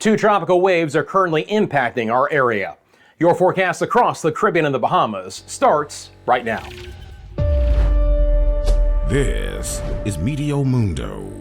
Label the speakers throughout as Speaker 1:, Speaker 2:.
Speaker 1: Two tropical waves are currently impacting our area. Your forecast across the Caribbean and the Bahamas starts right now.
Speaker 2: This is Meteo Mundo.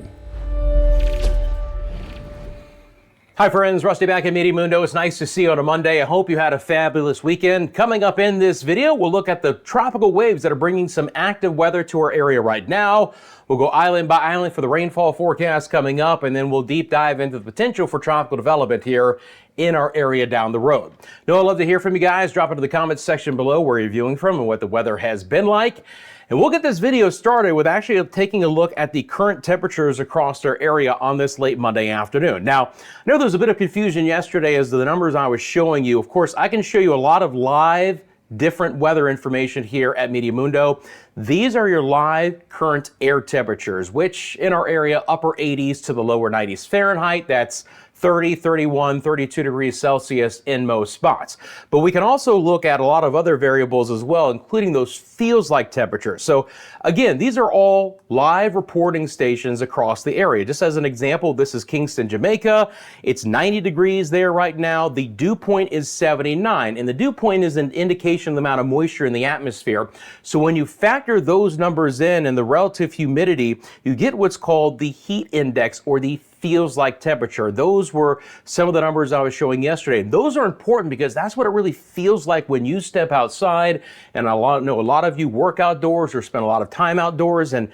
Speaker 1: Hi friends, Rusty back at Meteo Mundo. It's nice to see you on a Monday. I hope you had a fabulous weekend. Coming up in this video, we'll look at the tropical waves that are bringing some active weather to our area right now. We'll go island by island for the rainfall forecast coming up, and then we'll deep dive into the potential for tropical development here in our area down the road. I'd love to hear from you guys. Drop into the comments section below where you're viewing from and what the weather has been like. And we'll get this video started with actually taking a look at the current temperatures across our area on this late Monday afternoon. Now, I know there was a bit of confusion yesterday as to the numbers I was showing you. Of course, I can show you a lot of live different weather information here at Meteo Mundo. These are your live current air temperatures, which in our area, upper 80s to the lower 90s Fahrenheit. That's 30, 31, 32 degrees Celsius in most spots. But we can also look at a lot of other variables as well, including those feels like temperatures. So again, these are all live reporting stations across the area. Just as an example, this is Kingston, Jamaica. It's 90 degrees there right now. The dew point is 79, and the dew point is an indication of the amount of moisture in the atmosphere. So when you factor those numbers in and the relative humidity, you get what's called the heat index, or the feels like temperature. Those were some of the numbers I was showing yesterday. Those are important because that's what it really feels like when you step outside. And I know a lot of you work outdoors or spend a lot of time outdoors. And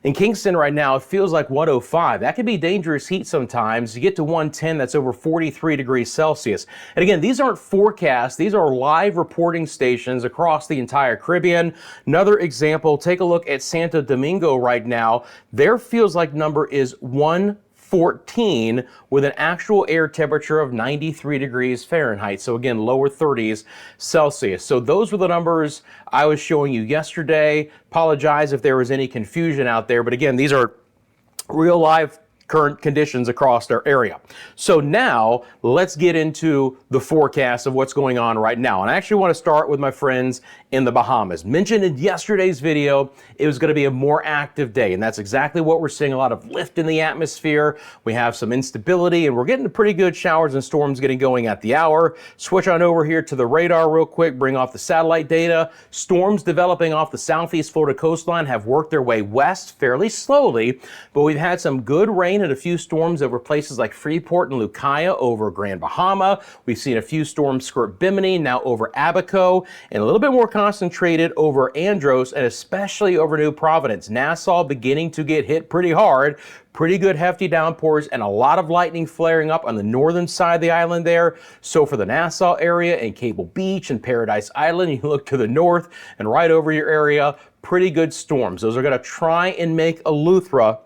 Speaker 1: in Kingston right now, it feels like 105. That can be dangerous heat sometimes. You get to 110, that's over 43 degrees Celsius. And again, these aren't forecasts. These are live reporting stations across the entire Caribbean. Another example, take a look at Santo Domingo right now. Their feels like number is 114 with an actual air temperature of 93 degrees Fahrenheit. So again, lower 30s Celsius. So those were the numbers I was showing you yesterday. Apologize if there was any confusion out there, but again, these are real live current conditions across our area. So now let's get into the forecast of what's going on right now. And I actually want to start with my friends in the Bahamas. Mentioned in yesterday's video, it was going to be a more active day, and that's exactly what we're seeing. A lot of lift in the atmosphere. We have some instability, and we're getting pretty good showers and storms getting going at the hour. Switch on over here to the radar real quick, bring off the satellite data. Storms developing off the southeast Florida coastline have worked their way west fairly slowly, but we've had some good rain and a few storms over places like Freeport and Lucaya over Grand Bahama. We've seen a few storms skirt Bimini, now over Abaco, and a little bit more concentrated over Andros and especially over New Providence. Nassau beginning to get hit pretty hard. Pretty good hefty downpours and a lot of lightning flaring up on the northern side of the island there. So for the Nassau area and Cable Beach and Paradise Island, you look to the north and right over your area, pretty good storms. Those are going to try and make Eleuthera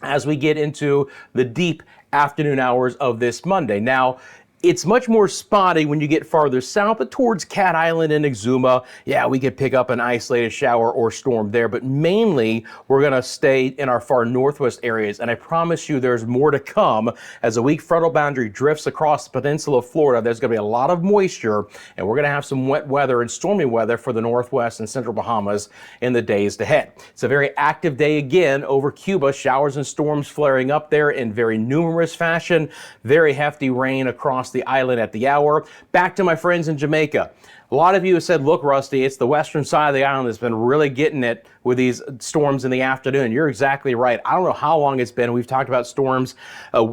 Speaker 1: as we get into the deep afternoon hours of this Monday. Now, it's much more spotty when you get farther south, but towards Cat Island and Exuma, yeah, we could pick up an isolated shower or storm there, but mainly we're going to stay in our far northwest areas, and I promise you there's more to come as a weak frontal boundary drifts across the peninsula of Florida. There's going to be a lot of moisture, and we're going to have some wet weather and stormy weather for the northwest and central Bahamas in the days ahead. It's a very active day again over Cuba. Showers and storms flaring up there in very numerous fashion. Very hefty rain across the island at the hour. Back to my friends in Jamaica. A lot of you have said, look, Rusty, it's the western side of the island that's been really getting it with these storms in the afternoon. You're exactly right. I don't know how long it's been. We've talked about storms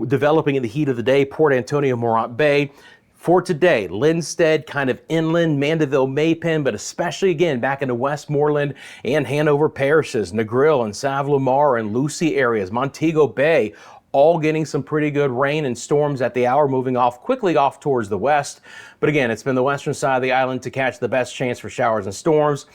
Speaker 1: developing in the heat of the day, Port Antonio, Morant Bay. For today, Linstead, kind of inland, Mandeville, Maypen, but especially again back into Westmoreland and Hanover parishes, Negril and Savlamar and Lucy areas, Montego Bay, all getting some pretty good rain and storms at the hour, moving quickly off towards the west. But again, it's been the western side of the island to catch the best chance for showers and storms.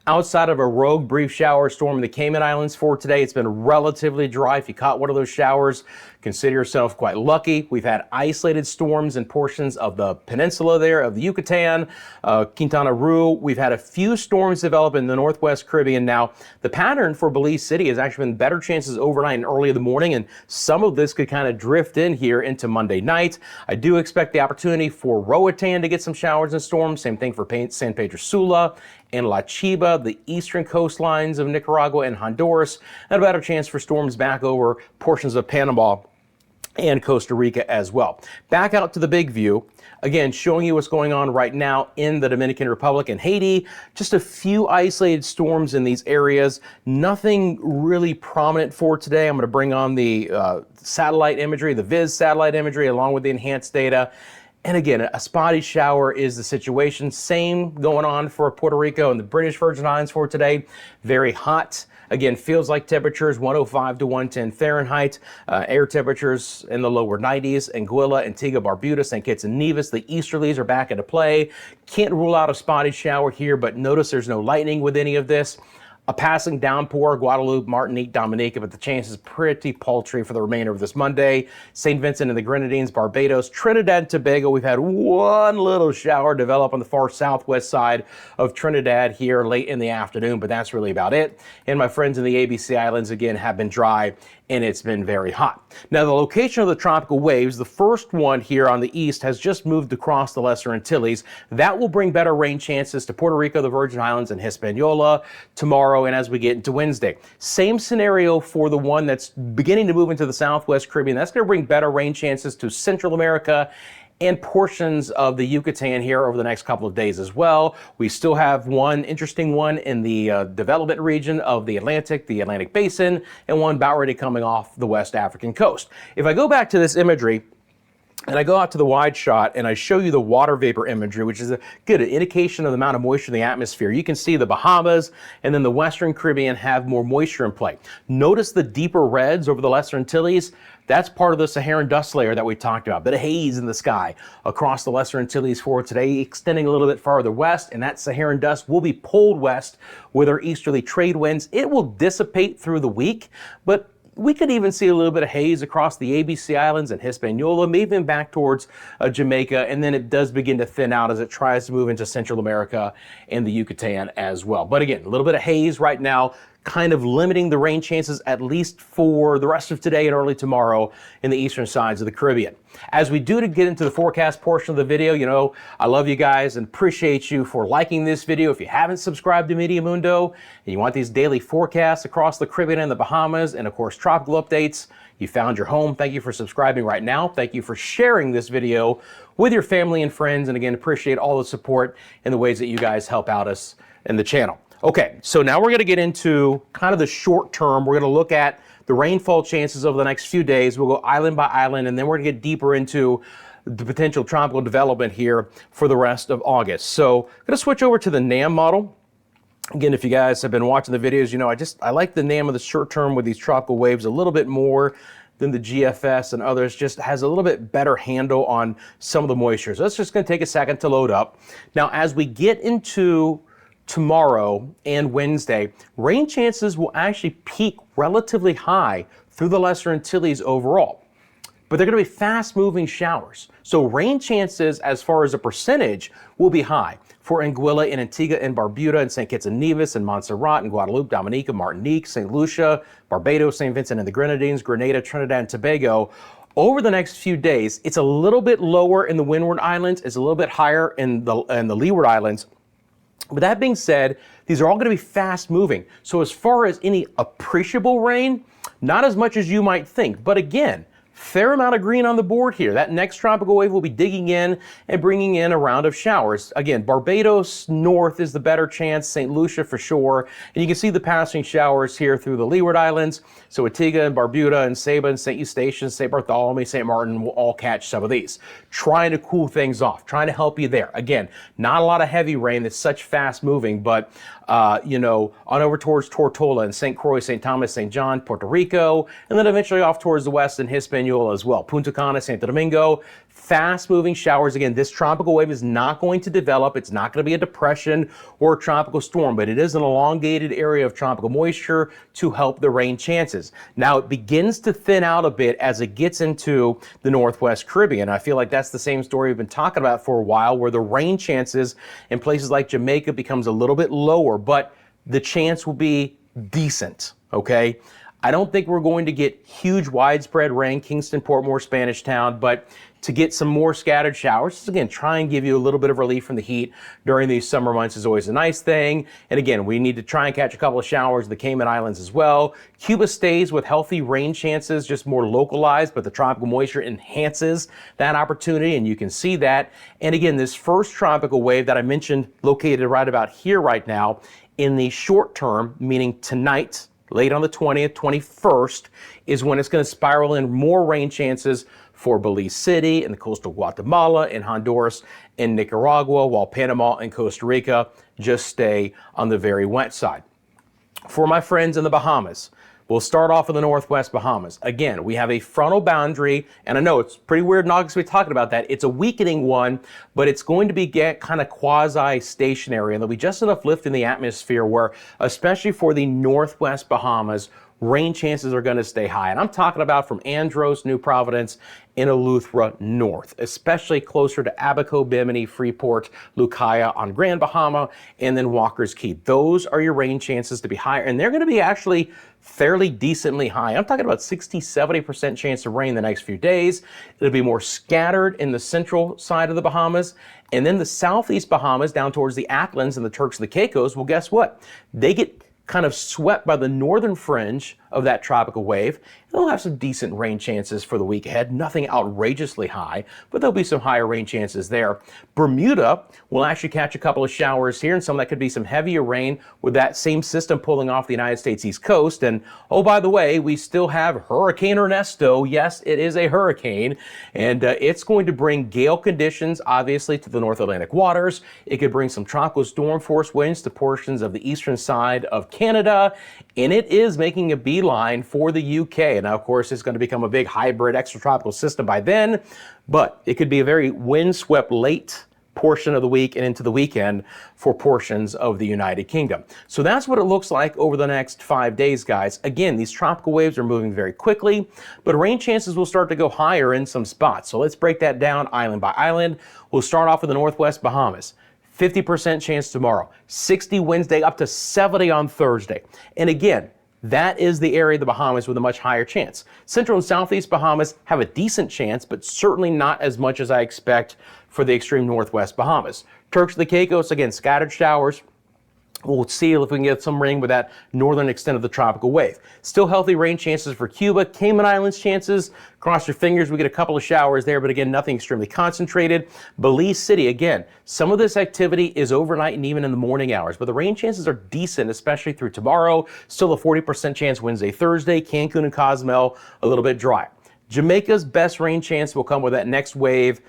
Speaker 1: Outside of a rogue brief shower or storm in the Cayman Islands for today, it's been relatively dry. If you caught one of those showers, consider yourself quite lucky. We've had isolated storms in portions of the peninsula there, of the Yucatan, Quintana Roo. We've had a few storms develop in the Northwest Caribbean. Now, the pattern for Belize City has actually been better chances overnight and early in the morning, and some of this could kind of drift in here into Monday night. I do expect the opportunity for Roatan to get some showers and storms. Same thing for San Pedro Sula and La Chiba, the eastern coastlines of Nicaragua and Honduras, and a better chance for storms back over portions of Panama and Costa Rica as well. Back out to the big view. Again, showing you what's going on right now in the Dominican Republic and Haiti. Just a few isolated storms in these areas. Nothing really prominent for today. I'm going to bring on the satellite imagery, the VIS satellite imagery, along with the enhanced data. And again, a spotty shower is the situation. Same going on for Puerto Rico and the British Virgin Islands for today. Very hot. Again, feels like temperatures 105 to 110 Fahrenheit. Air temperatures in the lower 90s. Anguilla, Antigua, Barbuda, St. Kitts and Nevis. The easterlies are back into play. Can't rule out a spotty shower here, but notice there's no lightning with any of this. A passing downpour, Guadeloupe, Martinique, Dominica, but the chance is pretty paltry for the remainder of this Monday. St. Vincent and the Grenadines, Barbados, Trinidad and Tobago. We've had one little shower develop on the far southwest side of Trinidad here late in the afternoon, but that's really about it. And my friends in the ABC Islands, again, have been dry, and it's been very hot. Now, the location of the tropical waves, the first one here on the east has just moved across the Lesser Antilles. That will bring better rain chances to Puerto Rico, the Virgin Islands, and Hispaniola tomorrow and as we get into Wednesday. Same scenario for the one that's beginning to move into the Southwest Caribbean. That's going to bring better rain chances to Central America and portions of the Yucatan here over the next couple of days as well. We still have one interesting one in the development region of the Atlantic Basin, and one about ready coming off the West African coast. If I go back to this imagery, and I go out to the wide shot and I show you the water vapor imagery, which is a good indication of the amount of moisture in the atmosphere. You can see the Bahamas and then the Western Caribbean have more moisture in play. Notice the deeper reds over the Lesser Antilles. That's part of the Saharan dust layer that we talked about. Bit of haze in the sky across the Lesser Antilles for today, extending a little bit farther west, and that Saharan dust will be pulled west with our easterly trade winds. It will dissipate through the week, but we could even see a little bit of haze across the ABC Islands and Hispaniola, maybe even back towards Jamaica, and then it does begin to thin out as it tries to move into Central America and the Yucatan as well. But again, a little bit of haze right now, kind of limiting the rain chances at least for the rest of today and early tomorrow in the eastern sides of the Caribbean. As we do to get into the forecast portion of the video, you know, I love you guys and appreciate you for liking this video. If you haven't subscribed to Meteo Mundo and you want these daily forecasts across the Caribbean and the Bahamas and of course tropical updates, you found your home. Thank you for subscribing right now. Thank you for sharing this video with your family and friends. And again, appreciate all the support and the ways that you guys help out us in the channel. Okay, so now we're going to get into kind of the short term. We're going to look at the rainfall chances over the next few days. We'll go island by island, and then we're going to get deeper into the potential tropical development here for the rest of August. So I'm going to switch over to the NAM model. Again, if you guys have been watching the videos, you know I like the NAM of the short term with these tropical waves a little bit more than the GFS and others. Just has a little bit better handle on some of the moisture. So that's just going to take a second to load up. Now, as we get into tomorrow and Wednesday, rain chances will actually peak relatively high through the Lesser Antilles overall. But they're going to be fast-moving showers. So rain chances as far as a percentage will be high for Anguilla and Antigua and Barbuda and St. Kitts and Nevis and Montserrat and Guadeloupe, Dominica, Martinique, St. Lucia, Barbados, St. Vincent and the Grenadines, Grenada, Trinidad and Tobago. Over the next few days, it's a little bit lower in the Windward Islands. It's a little bit higher in the Leeward Islands. But that being said, these are all going to be fast moving. So as far as any appreciable rain, not as much as you might think. But again, fair amount of green on the board here. That next tropical wave will be digging in and bringing in a round of showers. Again, Barbados north is the better chance, St. Lucia for sure. And you can see the passing showers here through the Leeward Islands. So Antigua and Barbuda and Saba and St. Eustatius, St. Bartholomew, St. Martin will all catch some of these. Trying to cool things off, trying to help you there. Again, not a lot of heavy rain that's such fast moving, but you know, on over towards Tortola and St. Croix, St. Thomas, St. John, Puerto Rico, and then eventually off towards the west in Hispaniola as well. Punta Cana, Santo Domingo, fast moving showers. Again, this tropical wave is not going to develop. It's not going to be a depression or a tropical storm, but it is an elongated area of tropical moisture to help the rain chances. Now it begins to thin out a bit as it gets into the Northwest Caribbean. I feel like that's the same story we've been talking about for a while, where the rain chances in places like Jamaica becomes a little bit lower, but the chance will be decent, okay? I don't think we're going to get huge widespread rain, Kingston, Portmore, Spanish Town, but to get some more scattered showers, again, try and give you a little bit of relief from the heat during these summer months is always a nice thing. And again, we need to try and catch a couple of showers in the Cayman Islands as well. Cuba stays with healthy rain chances, just more localized, but the tropical moisture enhances that opportunity, and you can see that. And again, this first tropical wave that I mentioned, located right about here right now, in the short term, meaning tonight, late on the 20th, 21st, is when it's going to spiral in more rain chances for Belize City and the coastal Guatemala and Honduras and Nicaragua, while Panama and Costa Rica just stay on the very wet side. For my friends in the Bahamas, we'll start off in the northwest Bahamas. Again, we have a frontal boundary, and I know it's pretty weird in August to be talking about that. It's a weakening one, but it's going to be kind of quasi-stationary, and there'll be just enough lift in the atmosphere where, especially for the northwest Bahamas, rain chances are going to stay high. And I'm talking about from Andros, New Providence, and Eleuthera north, especially closer to Abaco, Bimini, Freeport, Lucaya on Grand Bahama, and then Walker's Key. Those are your rain chances to be higher, and they're going to be actually fairly decently high. I'm talking about 60-70% chance of rain the next few days. It'll be more scattered in the central side of the Bahamas, and then the southeast Bahamas down towards the Acklands and the Turks and the Caicos. Well, guess what? They get kind of swept by the northern fringe of that tropical wave. They'll have some decent rain chances for the week ahead. Nothing outrageously high, but there'll be some higher rain chances there. Bermuda will actually catch a couple of showers here, and some of that could be some heavier rain with that same system pulling off the United States East Coast. And oh, by the way, we still have Hurricane Ernesto. Yes, it is a hurricane, and it's going to bring gale conditions, obviously, to the North Atlantic waters. It could bring some tropical storm force winds to portions of the eastern side of Canada, and it is making a beeline for the UK. Now, of course, it's going to become a big hybrid extratropical system by then, but it could be a very windswept late portion of the week and into the weekend for portions of the United Kingdom. So that's what it looks like over the next 5 days, guys. Again, these tropical waves are moving very quickly, but rain chances will start to go higher in some spots. So let's break that down island by island. We'll start off with the northwest Bahamas. 50% chance tomorrow, 60 Wednesday, up to 70 on Thursday. And again, that is the area of the Bahamas with a much higher chance. Central and southeast Bahamas have a decent chance, but certainly not as much as I expect for the extreme northwest Bahamas. Turks and the Caicos, again, scattered showers. We'll see if we can get some rain with that northern extent of the tropical wave. Still healthy rain chances for Cuba. Cayman Islands chances, cross your fingers, we get a couple of showers there, but again, nothing extremely concentrated. Belize City, again, some of this activity is overnight and even in the morning hours, but the rain chances are decent, especially through tomorrow. Still a 40% chance Wednesday, Thursday. Cancun and Cozumel, a little bit dry. Jamaica's best rain chance will come with that next wave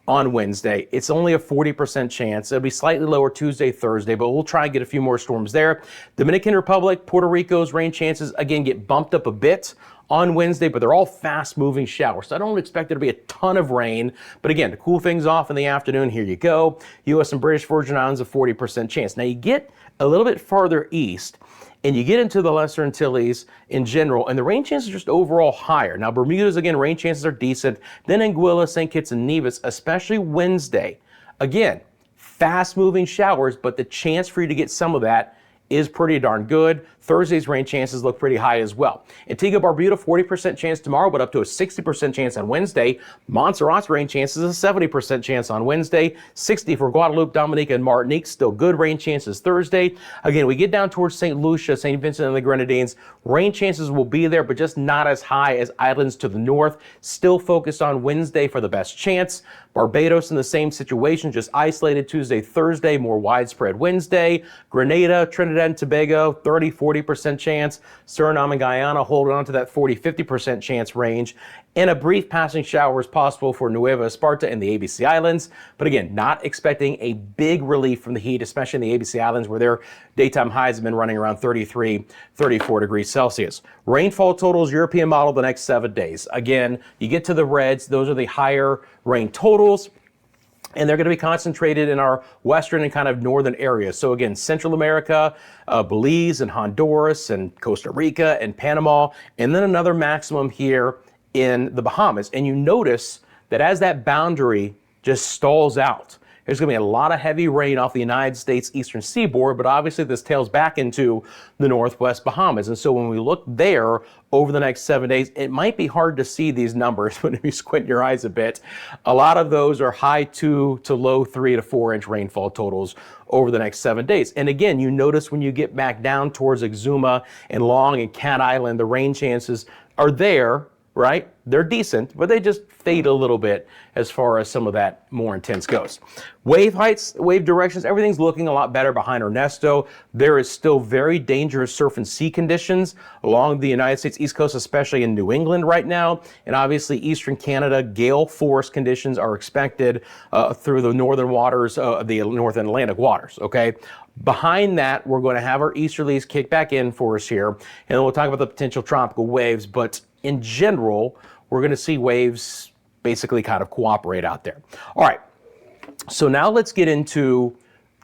Speaker 1: on Wednesday. It's only a 40% chance. It'll be slightly lower Tuesday, Thursday, but we'll try and get a few more storms there. Dominican Republic, Puerto Rico's rain chances, again, get bumped up a bit on Wednesday, but they're all fast-moving showers. So I don't expect there to be a ton of rain. But again, to cool things off in the afternoon, here you go. U.S. and British Virgin Islands, a 40% chance. Now, you get a little bit farther east, and you get into the Lesser Antilles in general, and the rain chances are just overall higher. Now, Bermuda's, again, rain chances are decent. Then Anguilla, St. Kitts, and Nevis, especially Wednesday. Again, fast-moving showers, but the chance for you to get some of that is pretty darn good. Thursday's rain chances look pretty high as well. Antigua Barbuda, 40% chance tomorrow, but up to a 60% chance on Wednesday. Montserrat's rain chances a 70% chance on Wednesday. 60 for Guadeloupe, Dominica, and Martinique. Still good rain chances Thursday. Again, we get down towards St. Lucia, St. Vincent and the Grenadines. Rain chances will be there, but just not as high as islands to the north. Still focused on Wednesday for the best chance. Barbados in the same situation, just isolated Tuesday, Thursday, more widespread Wednesday. Grenada, Trinidad and Tobago, 30-40% chance. Suriname and Guyana holding on to that 40-50% chance range. And a brief passing shower is possible for Nueva Esparta and the ABC Islands. But again, not expecting a big relief from the heat, especially in the ABC Islands where their daytime highs have been running around 33, 34 degrees Celsius. Rainfall totals, European model, the next 7 days. Again, you get to the reds, those are the higher rain totals. And they're going to be concentrated in our western and kind of northern areas. So again, Central America, Belize and Honduras and Costa Rica and Panama, and then another maximum here in the Bahamas. And you notice that as that boundary just stalls out, There's going to be a lot of heavy rain off the United States eastern seaboard, but obviously this tails back into the northwest Bahamas. And so when we look there over the next 7 days, it might be hard to see these numbers, but if you squint your eyes a bit, a lot of those are high 2 to low 3 to 4 inch rainfall totals over the next 7 days. And again, you notice when you get back down towards Exuma and Long and Cat Island, the rain chances are there, right? They're decent, but they just fade a little bit as far as some of that more intense goes. Wave heights, wave directions, everything's looking a lot better behind Ernesto. There is still very dangerous surf and sea conditions along the United States East Coast, especially in New England right now. And obviously Eastern Canada, gale force conditions are expected through the northern waters, the North Atlantic waters, okay? Behind that, we're going to have our easterlies kick back in for us here, and then we'll talk about the potential tropical waves, but in general, we're going to see waves basically kind of cooperate out there. All right, so now let's get into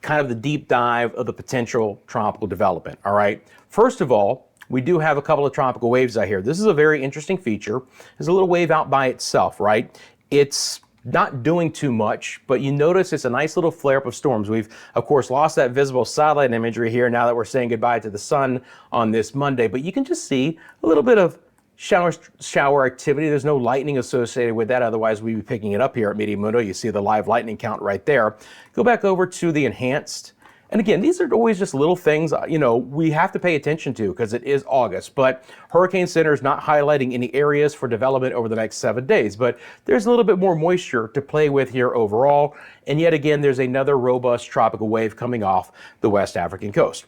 Speaker 1: kind of the deep dive of the potential tropical development, all right? First of all, we do have a couple of tropical waves out here. This is a very interesting feature. There's a little wave out by itself, right? It's not doing too much, but you notice it's a nice little flare up of storms. We've, of course, lost that visible satellite imagery here now that we're saying goodbye to the sun on this Monday, but you can just see a little bit of shower activity. There's no lightning associated with that, otherwise we'd be picking it up here at Meteo Mundo. You see the live lightning count right there. Go back over to the enhanced. And again, these are always just little things, you know, we have to pay attention to because it is August, but Hurricane Center is not highlighting any areas for development over the next 7 days, but there's a little bit more moisture to play with here overall. And yet again, there's another robust tropical wave coming off the West African coast.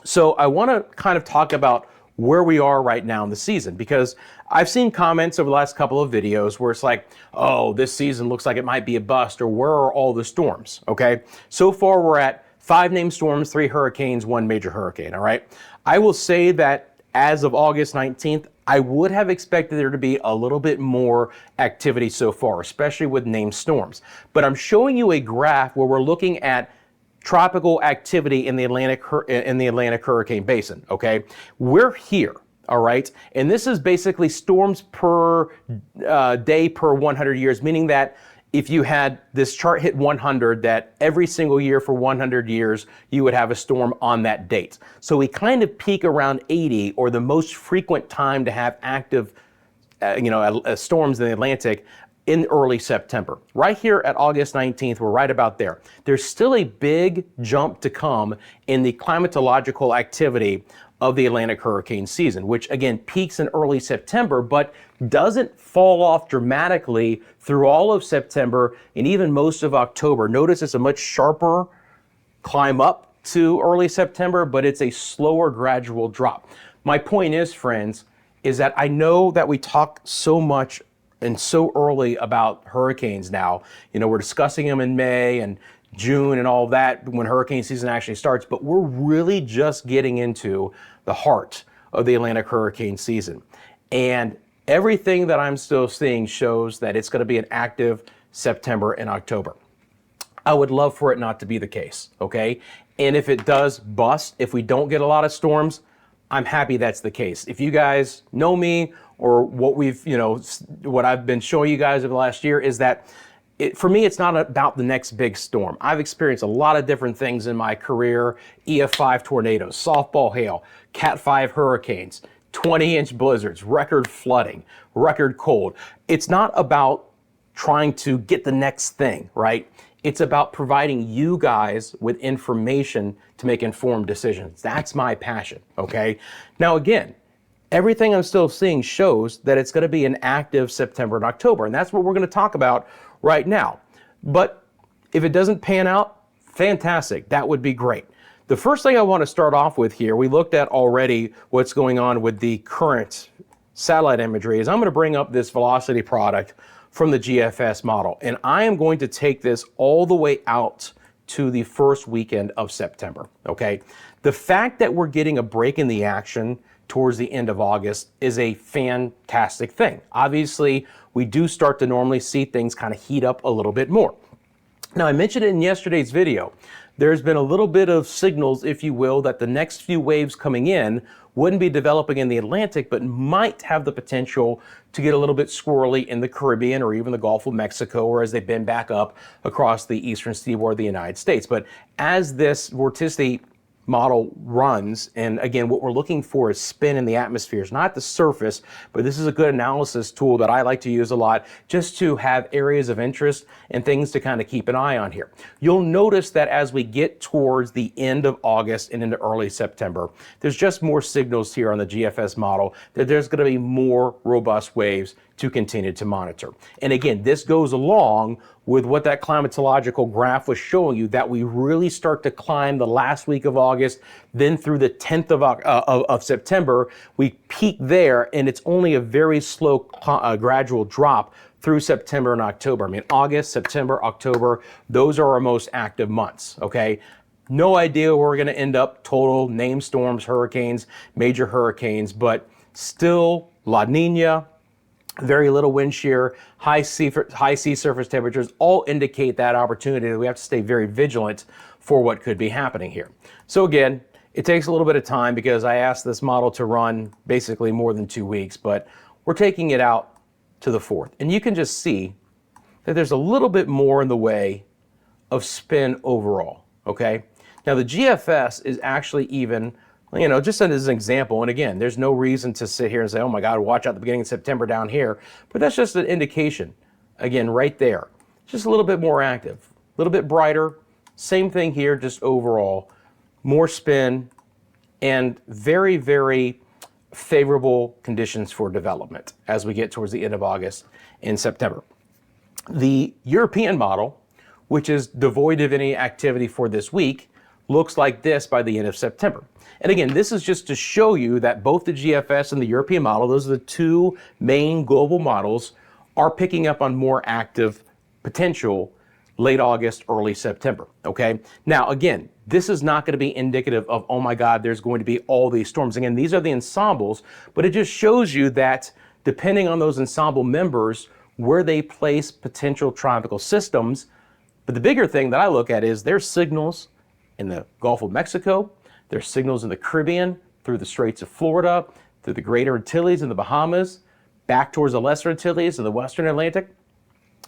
Speaker 1: So I want to kind of talk about where we are right now in the season, because I've seen comments over the last couple of videos where it's like, oh, this season looks like it might be a bust, or where are all the storms, okay? So far we're at 5 named storms, 3 hurricanes, 1 major hurricane, all right? I will say that as of August 19th, I would have expected there to be a little bit more activity so far, especially with named storms. But I'm showing you a graph where we're looking at tropical activity in the Atlantic hurricane basin, okay? We're here, all right? And this is basically storms per day per 100 years, meaning that if you had this chart hit 100, that every single year for 100 years, you would have a storm on that date. So we kind of peak around 80, or the most frequent time to have active storms in the Atlantic, in early September. Right here at August 19th, we're right about there. There's still a big jump to come in the climatological activity of the Atlantic hurricane season, which again peaks in early September, but doesn't fall off dramatically through all of September and even most of October. Notice it's a much sharper climb up to early September, but it's a slower gradual drop. My point is, friends, is that I know that we talk so much and so early about hurricanes now. You know, we're discussing them in May and June and all that when hurricane season actually starts, but we're really just getting into the heart of the Atlantic hurricane season. And everything that I'm still seeing shows that it's going to be an active September and October. I would love for it not to be the case, okay? And if it does bust, if we don't get a lot of storms, I'm happy that's the case. If you guys know me, or what what I've been showing you guys over the last year, is that for me, it's not about the next big storm. I've experienced a lot of different things in my career: EF5 tornadoes, softball hail, Cat 5 hurricanes, 20-inch blizzards, record flooding, record cold. It's not about trying to get the next thing, right? It's about providing you guys with information to make informed decisions. That's my passion, okay? Now again, everything I'm still seeing shows that it's going to be an active September and October, and that's what we're going to talk about right now. But if it doesn't pan out, fantastic. That would be great. The first thing I want to start off with here, we looked at already what's going on with the current satellite imagery, is I'm going to bring up this velocity product from the GFS model, and I am going to take this all the way out to the first weekend of September, okay? The fact that we're getting a break in the action towards the end of August is a fantastic thing. Obviously, we do start to normally see things kind of heat up a little bit more. Now, I mentioned it in yesterday's video. There's been a little bit of signals, if you will, that the next few waves coming in wouldn't be developing in the Atlantic, but might have the potential to get a little bit squirrely in the Caribbean or even the Gulf of Mexico, or as they bend back up across the eastern seaboard of the United States. But as this vorticity model runs, and again, what we're looking for is spin in the atmosphere, not the surface, but this is a good analysis tool that I like to use a lot just to have areas of interest and things to kind of keep an eye on here. You'll notice that as we get towards the end of August and into early September, there's just more signals here on the GFS model that there's going to be more robust waves to continue to monitor. And again, this goes along with what that climatological graph was showing you, that we really start to climb the last week of August, then through the 10th of September, we peak there, and it's only a very slow gradual drop through September and October. I mean, August, September, October, those are our most active months, okay? No idea where we're gonna end up total, named storms, hurricanes, major hurricanes, but still La Nina, very little wind shear, high sea surface temperatures all indicate that opportunity that we have to stay very vigilant for what could be happening here. So again, it takes a little bit of time because I asked this model to run basically more than 2 weeks, but we're taking it out to the 4th. And you can just see that there's a little bit more in the way of spin overall, okay? Now the GFS is actually even, you know, just as an example, and again, there's no reason to sit here and say, oh my God, watch out the beginning of September down here, but that's just an indication, again, right there. Just a little bit more active, a little bit brighter, same thing here, just overall, more spin, and very, very favorable conditions for development as we get towards the end of August and September. The European model, which is devoid of any activity for this week, looks like this by the end of September. And again, this is just to show you that both the GFS and the European model, those are the two main global models, are picking up on more active potential late August, early September, okay? Now, again, this is not gonna be indicative of, oh my God, there's going to be all these storms. Again, these are the ensembles, but it just shows you that depending on those ensemble members, where they place potential tropical systems. But the bigger thing that I look at is there's signals in the Gulf of Mexico, there's signals in the Caribbean, through the Straits of Florida, through the Greater Antilles and the Bahamas, back towards the Lesser Antilles and the Western Atlantic,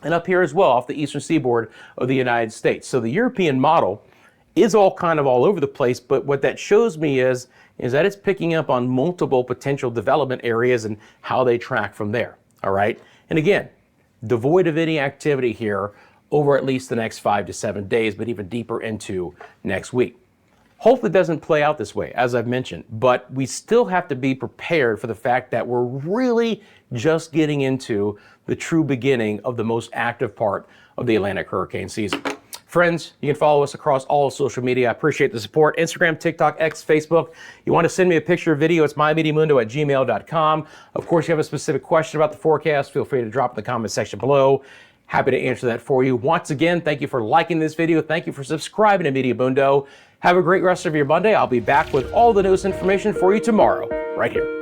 Speaker 1: and up here as well off the eastern seaboard of the United States. So the European model is all kind of all over the place, but what that shows me is that it's picking up on multiple potential development areas and how they track from there, all right? And again, devoid of any activity here over at least the next 5 to 7 days, but even deeper into next week. Hopefully it doesn't play out this way, as I've mentioned, but we still have to be prepared for the fact that we're really just getting into the true beginning of the most active part of the Atlantic hurricane season. Friends, you can follow us across all social media. I appreciate the support. Instagram, TikTok, X, Facebook. You want to send me a picture or video, it's mymeteomundo@gmail.com. Of course, you have a specific question about the forecast, feel free to drop in the comment section below. Happy to answer that for you. Once again, thank you for liking this video. Thank you for subscribing to Meteo Mundo. Have a great rest of your Monday. I'll be back with all the newest information for you tomorrow, right here.